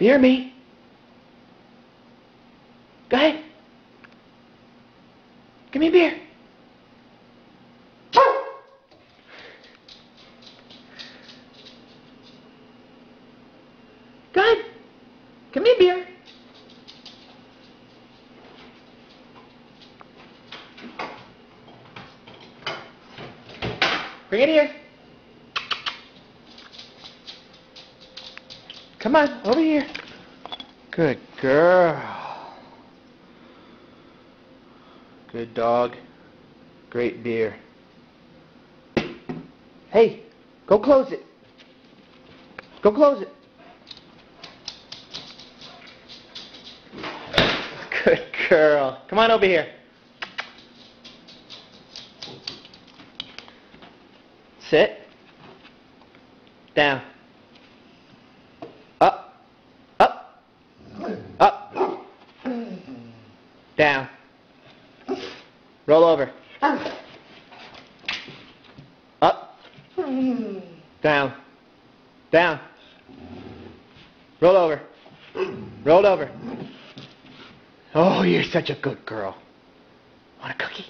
Beer me. Go ahead. Give me a beer. Go ahead. Give me a beer. Bring it here. Come on, over here. Good girl. Good dog. Great beer. Hey, go close it. Go close it. Good girl. Come on over here. Sit. Down. Up. Up. Up. Down. Roll over. Up. Down. Down. Roll over. Roll over. Oh, you're such a good girl. Want a cookie?